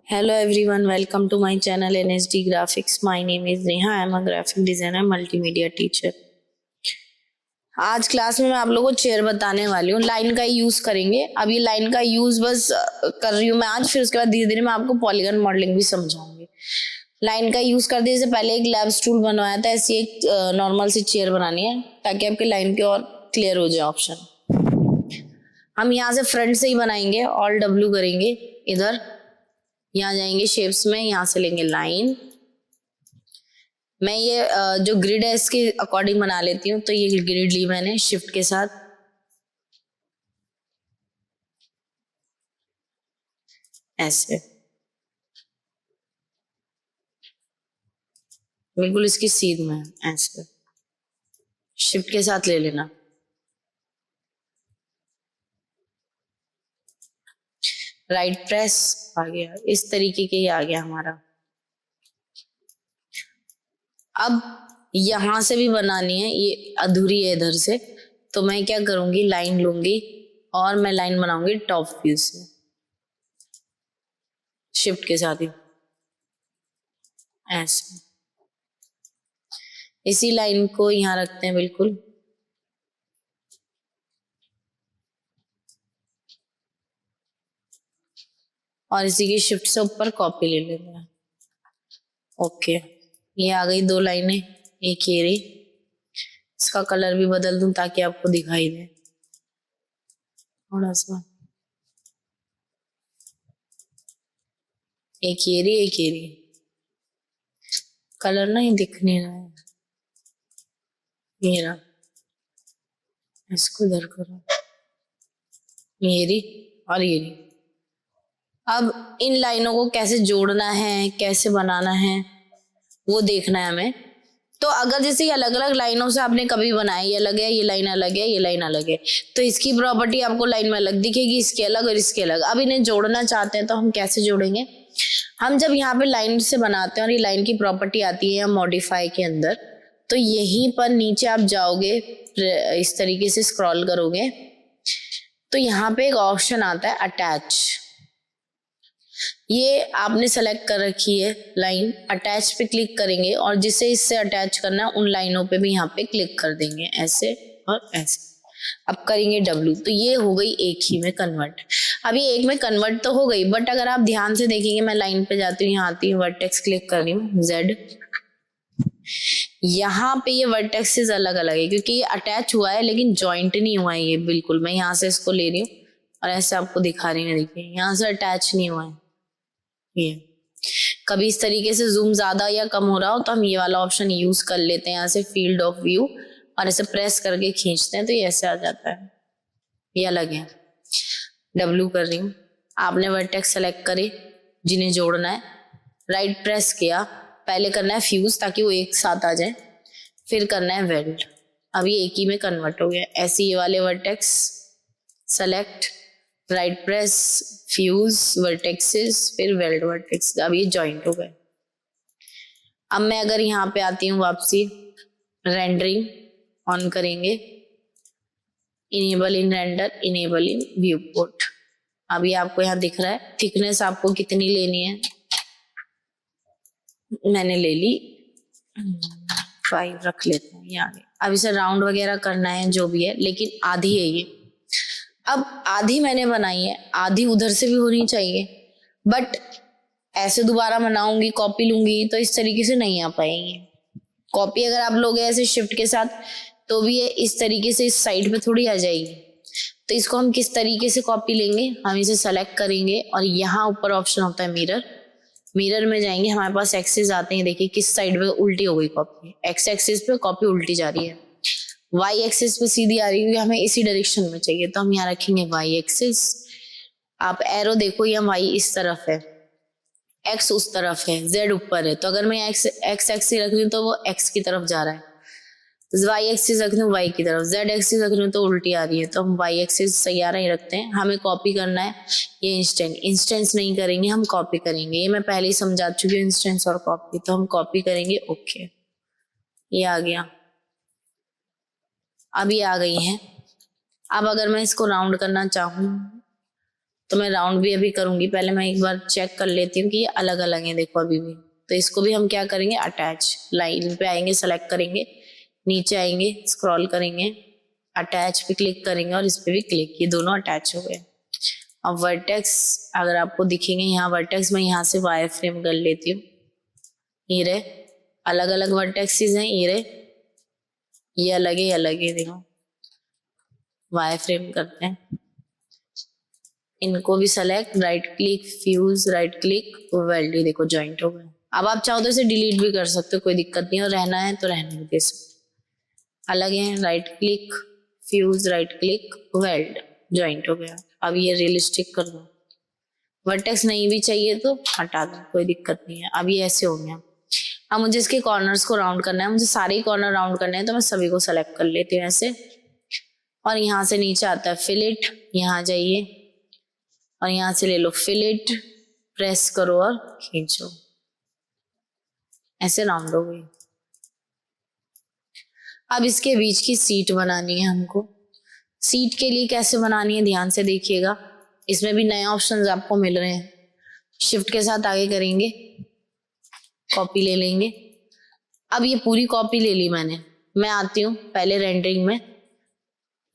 Hello everyone, welcome to my channel NSD Graphics. My name is Neha. I am a graphic designer, multimedia teacher. आज class में मैं आप लोगों को chair बताने वाली हूँ। लाइन का यूज करेंगे। अब ये लाइन का यूज बस कर रही हूँ मैं आज, फिर उसके बाद धीरे धीरे मैं आपको पॉलीगन मॉडलिंग भी समझाऊंगी। लाइन का यूज करने से पहले एक लैब स्टूल बनवाया था, ऐसी एक नॉर्मल सी चेयर बनानी है ताकि आपके लाइन के और क्लियर हो जाए ऑप्शन। हम यहाँ से फ्रंट से ही बनाएंगे, ऑल डब्ल्यू करेंगे, इधर यहाँ जाएंगे शेप्स में, यहाँ से लेंगे लाइन। मैं ये जो ग्रिड है इसके अकॉर्डिंग बना लेती हूँ, तो ये ग्रिड ली मैंने शिफ्ट के साथ, ऐसे बिल्कुल इसकी सीध में, ऐसे शिफ्ट के साथ ले लेना। राइट प्रेस आ गया, इस तरीके के ही आ गया हमारा। अब यहां से भी बनानी है, ये अधूरी है इधर से, तो मैं क्या करूंगी, लाइन लूंगी और मैं लाइन बनाऊंगी टॉप व्यू से, शिफ्ट के साथ ही ऐसे। इसी लाइन को यहां रखते हैं बिल्कुल, और इसी की शिफ्ट से ऊपर कॉपी ले लेते हैं। ओके, ये आ गई दो लाइनें, एक ये रही। इसका कलर भी बदल दूं ताकि आपको दिखाई दे थोड़ा सा। एक ये रही, एक ये रही। कलर नहीं दिख नहीं रहा है, ये रहा। इसको इधर करो, ये रही और ये रही। अब इन लाइनों को कैसे जोड़ना है, कैसे बनाना है, वो देखना है हमें। तो अगर जैसे अलग अलग लाइनों से आपने कभी बनाया, ये अलग है, ये लाइन अलग है, ये लाइन अलग है, तो इसकी प्रॉपर्टी आपको लाइन में अलग दिखेगी, इसके अलग और इसके अलग। अब इन्हें जोड़ना चाहते हैं तो हम कैसे जोड़ेंगे? हम जब यहाँ पे लाइन से बनाते हैं और ये लाइन की प्रॉपर्टी आती है मॉडिफाई के अंदर, तो यहीं पर नीचे आप जाओगे, इस तरीके से स्क्रॉल करोगे तो यहाँ पे एक ऑप्शन आता है अटैच। ये आपने सेलेक्ट कर रखी है लाइन, अटैच पे क्लिक करेंगे और जिसे इससे अटैच करना है उन लाइनों पे भी यहाँ पे क्लिक कर देंगे, ऐसे और ऐसे। अब करेंगे W, तो ये हो गई एक ही में कन्वर्ट। अब ये एक में कन्वर्ट तो हो गई, बट अगर आप ध्यान से देखेंगे, मैं लाइन पे जाती हूँ, यहाँ आती हूँ, वर्टेक्स क्लिक कर रही हूँ Z, यहाँ पे ये वर्टेक्सेस अलग अलग है क्योंकि ये अटैच हुआ है लेकिन ज्वाइंट नहीं हुआ है ये बिल्कुल। मैं यहाँ से इसको ले रही हूँ और ऐसे आपको दिखा रही हूँ, देखिए यहाँ से अटैच नहीं हुआ है ये। कभी इस तरीके से जूम ज्यादा या कम हो रहा हो तो हम ये वाला ऑप्शन यूज कर लेते हैं, यहाँ से फील्ड ऑफ व्यू, और ऐसे प्रेस करके खींचते हैं तो ये ऐसे आ जाता है। ये अलग है। W कर रही हूँ, आपने वर्टेक्स सेलेक्ट करे जिन्हें जोड़ना है, राइट प्रेस किया, पहले करना है फ्यूज ताकि वो एक साथ आ जाए, फिर करना है वेल्ड। अब ये एक ही में कन्वर्ट हो गया। ऐसे ये वाले vertex select, right press, fuse, vertexes, फिर वेल्ड वर्टेक्स, अब ये जॉइंट हो गए। अब मैं अगर यहाँ पे आती हूँ वापसी, रेंडरिंग ऑन करेंगे, इनेबल इन रेंडर, इनेबल इन व्यू पोर्ट। अभी आपको यहाँ दिख रहा है थिकनेस आपको कितनी लेनी है, मैंने ले ली 5 रख लेते हैं यहाँ। अब इसे राउंड वगैरह करना है जो भी है, लेकिन आधी है ये। अब आधी मैंने बनाई है, आधी उधर से भी होनी चाहिए, बट ऐसे दोबारा बनाऊंगी, कॉपी लूंगी तो इस तरीके से नहीं आ पाएंगी। कॉपी अगर आप लोगे ऐसे शिफ्ट के साथ तो भी ये इस तरीके से इस साइड पे थोड़ी आ जाएगी। तो इसको हम किस तरीके से कॉपी लेंगे, हम इसे सेलेक्ट करेंगे और यहाँ ऊपर ऑप्शन होता है मिरर, मिरर में जाएंगे, हमारे पास एक्सिस आते हैं, देखिए किस साइड पे उल्टी हो गई कॉपी, एक्स एक्सिस पे कॉपी उल्टी जा रही है, वाई एक्सिस पे सीधी आ रही है, हमें इसी डायरेक्शन में चाहिए तो हम यहाँ रखेंगे वाई एक्सिस। आप एरो देखो, ये वाई इस तरफ है, एक्स उस तरफ है, जेड ऊपर है, तो अगर मैं एक्स एक्सिस रख रही हूँ तो वो एक्स की तरफ जा रहा है, वाई एक्सिस रख रही हूँ वाई की तरफ, जेड एक्सिस रख रही हूँ तो उल्टी आ रही है, तो हम वाई एक्सिस सैयारा ही रखते हैं। हमें कॉपी करना है ये इंस्टेंस नहीं करेंगे, हम कॉपी करेंगे। ये मैं पहले ही समझा चुकी हूँ इंस्टेंस और कॉपी, तो हम कॉपी करेंगे। ओके, ये आ गया। अब ये आ गई है। अब अगर मैं इसको राउंड करना चाहूँ तो मैं राउंड भी अभी करूंगी, पहले मैं एक बार चेक कर लेती हूँ कि ये अलग अलग है, देखो अभी भी। तो इसको भी हम क्या करेंगे, अटैच, लाइन पे आएंगे, सेलेक्ट करेंगे, नीचे आएंगे, स्क्रॉल करेंगे, अटैच पे क्लिक करेंगे और इस पे भी क्लिक, ये दोनों अटैच हो गए। अब वर्टेक्स अगर आपको दिखेंगे यहाँ वर्टेक्स, मैं यहाँ से वायर फ्रेम कर लेती हूँ, ये रहे, अलग अलग वर्टेक्सेस हैं, ये रहे, ये अलग है देखो, वायर फ्रेम करते हैं, इनको भी select, right click, fuse, right click, weld, देखो ज्वाइंट हो गए। अब आप चाहो तो इसे डिलीट भी कर सकते हो, कोई दिक्कत नहीं, और रहना है तो रहने भी दे सकते। अलग है, right click, fuse, right click, weld, joint हो गया। अब ये रियलिस्टिक कर दो, वर्टेक्स नहीं भी चाहिए तो हटा दो, कोई दिक्कत नहीं है। अब ये ऐसे हो गया। अब मुझे इसके कॉर्नर्स को राउंड करना है, मुझे सारे कॉर्नर राउंड करने हैं, तो मैं सभी को सेलेक्ट कर लेती हूँ ऐसे, और यहाँ से नीचे आता है फिलेट, यहाँ जाइए और यहाँ से ले लो फिलेट, प्रेस करो और खींचो, ऐसे राउंड हो गई। अब इसके बीच की सीट बनानी है हमको। सीट के लिए कैसे बनानी है ध्यान से देखिएगा, इसमें भी नए ऑप्शंस आपको मिल रहे हैं। शिफ्ट के साथ आगे करेंगे, कॉपी ले लेंगे। अब ये पूरी कॉपी ले ली मैंने, मैं आती हूँ पहले रेंडरिंग में,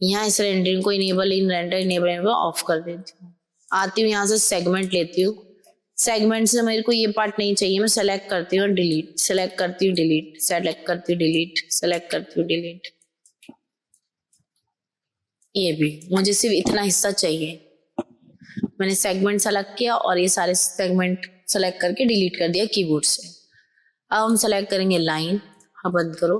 यहाँ इस रेंडरिंग को enable in render enable of कर देती हूँ। आती हूँ यहाँ से सेगमेंट लेती हूँ, सेगमेंट से मेरे को ये पार्ट नहीं चाहिए, मैं सेलेक्ट करती हूँ डिलीट, सेलेक्ट करती हूँ डिलीट, सेलेक्ट करती हूँ डिलीट, सेलेक्ट करती हूँ डिलीट। ये भी मुझे सिर्फ इतना हिस्सा चाहिए, मैंने सेगमेंट सेलेक्ट किया और ये सारे सेगमेंट सेलेक्ट करके डिलीट कर दिया कीबोर्ड से। अब हम सेलेक्ट करेंगे लाइन, हाँ बंद करो।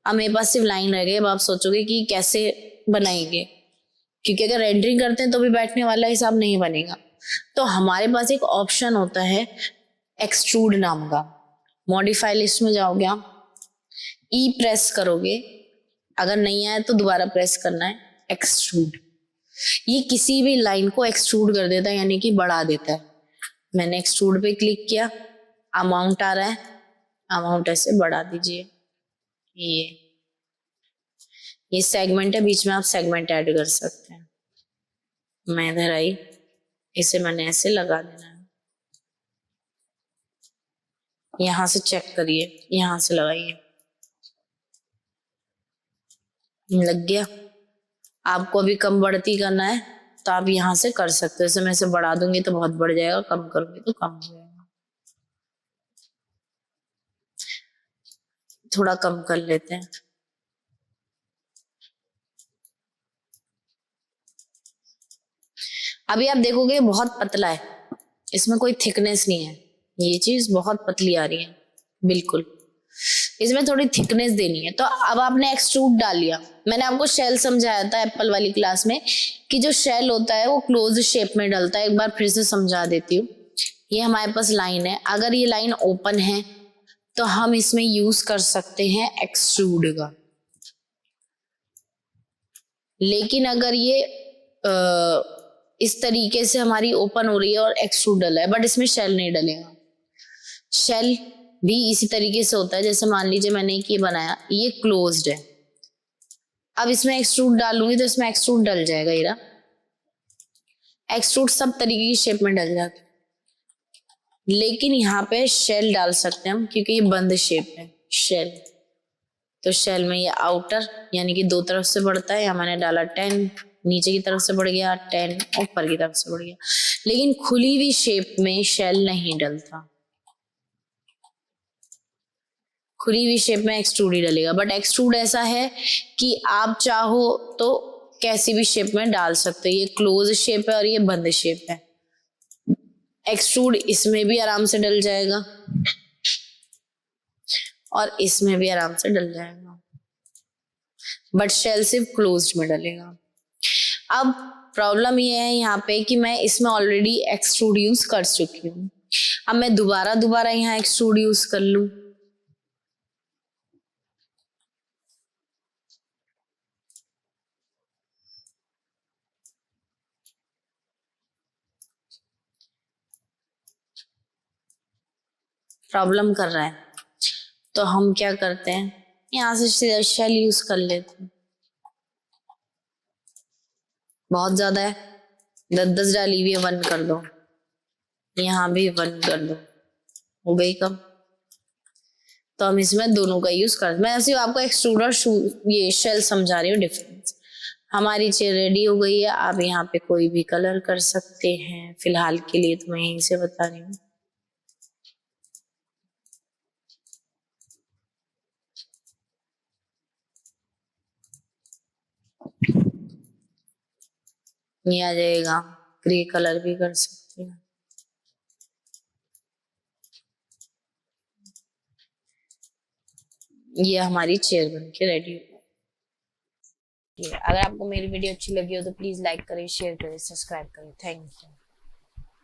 अब मेरे पास सिर्फ लाइन रह गई। अब आप सोचोगे कि कैसे बनाएंगे, क्योंकि अगर रेंडरिंग करते हैं तो भी बैठने वाला हिसाब नहीं बनेगा। तो हमारे पास एक ऑप्शन होता है एक्सट्रूड नाम का, मॉडिफाई लिस्ट में जाओगे आप, ई प्रेस करोगे, अगर नहीं आया तो दोबारा प्रेस करना है, एक्सट्रूड। ये किसी भी लाइन को एक्सट्रूड कर देता है, यानी कि बढ़ा देता है। मैंने एक्सट्रूड पे क्लिक किया, अमाउंट आ रहा है, अमाउंट ऐसे बढ़ा दीजिए। ये सेगमेंट है, बीच में आप सेगमेंट ऐड कर सकते हैं। मैं इधर आई, इसे मैंने ऐसे लगा देना है, यहां से चेक करिए, यहां से लगाइए, लग गया। आपको अभी कम बढ़ती करना है तो आप यहाँ से कर सकते हो, जैसे मैं इसे बढ़ा दूंगी तो बहुत बढ़ जाएगा, कम करूंगी तो कम हो जाएगा। थोड़ा कम कर लेते हैं। अभी आप देखोगे बहुत पतला है, इसमें कोई थिकनेस नहीं है, ये चीज बहुत पतली आ रही है, बिल्कुल इसमें थोड़ी थिकनेस देनी है। तो अब आपने एक्सट्रूड डाल लिया। मैंने आपको शेल समझाया था एप्पल वाली क्लास में कि जो शेल होता है वो क्लोज शेप में डलता है, एक बार फिर से समझा देती हूँ। ये हमारे पास लाइन है, अगर ये लाइन ओपन है तो हम इसमें यूज कर सकते हैं एक्सट्रूड का, लेकिन अगर ये इस तरीके से हमारी ओपन हो रही है और एक्सट्रूड डला है, बट इसमें शेल नहीं डलेगा। शेल भी इसी तरीके से होता है, जैसे मान लीजिए मैंने ये बनाया, ये क्लोज्ड है, अब इसमें एक्सट्रूड डालूंगी तो इसमें एक्सट्रूड डल जाएगा, ये एक्सट्रूड सब तरीके की शेप में डल जाता है। लेकिन यहाँ पे शेल डाल सकते हैं हम, क्योंकि ये बंद शेप है शेल। तो शेल में ये आउटर यानी कि दो तरफ से बढ़ता है, यहाँ मैंने डाला 10, नीचे की तरफ से बढ़ गया 10, ऊपर की तरफ से बढ़ गया। लेकिन खुली हुई शेप में शेल नहीं डलता, खुली हुई शेप में एक्सट्रूड ही डलेगा। बट एक्सट्रूड ऐसा है कि आप चाहो तो कैसी भी शेप में डाल सकते हो, ये क्लोज शेप है और ये बंद शेप है। एक्सट्रूड इसमें भी आराम से डल जाएगा और इसमें भी आराम से डल जाएगा, बट शेल सिर्फ क्लोज्ड में डलेगा। अब प्रॉब्लम ये है यहाँ पे कि मैं इसमें ऑलरेडी एक्सट्रूड यूज कर चुकी हूँ, अब मैं दोबारा यहाँ एक्सट्रूड यूज कर लूं, प्रॉब्लम कर रहा है। तो हम क्या करते हैं, यहाँ से शेल यूज कर लेते हैं, बहुत ज्यादा है 10 डाली हुई है, 1 कर दो, यहाँ भी 1 कर दो, हो गई कम। तो हम इसमें दोनों का यूज कर, मैं सिर्फ आपको एक्सट्रूडर ये शेल समझा रही हूँ डिफरेंस। हमारी चेयर रेडी हो गई है। आप यहाँ पे कोई भी कलर कर सकते हैं, फिलहाल के लिए तो मैं यहीं से बता रही हूँ। ये आ जाएगा, ग्रे कलर भी कर सकते हैं। ये हमारी चेयर बन के रेडी हो गई। अगर आपको मेरी वीडियो अच्छी लगी हो तो प्लीज लाइक करें, शेयर करें, सब्सक्राइब करें। Thank you.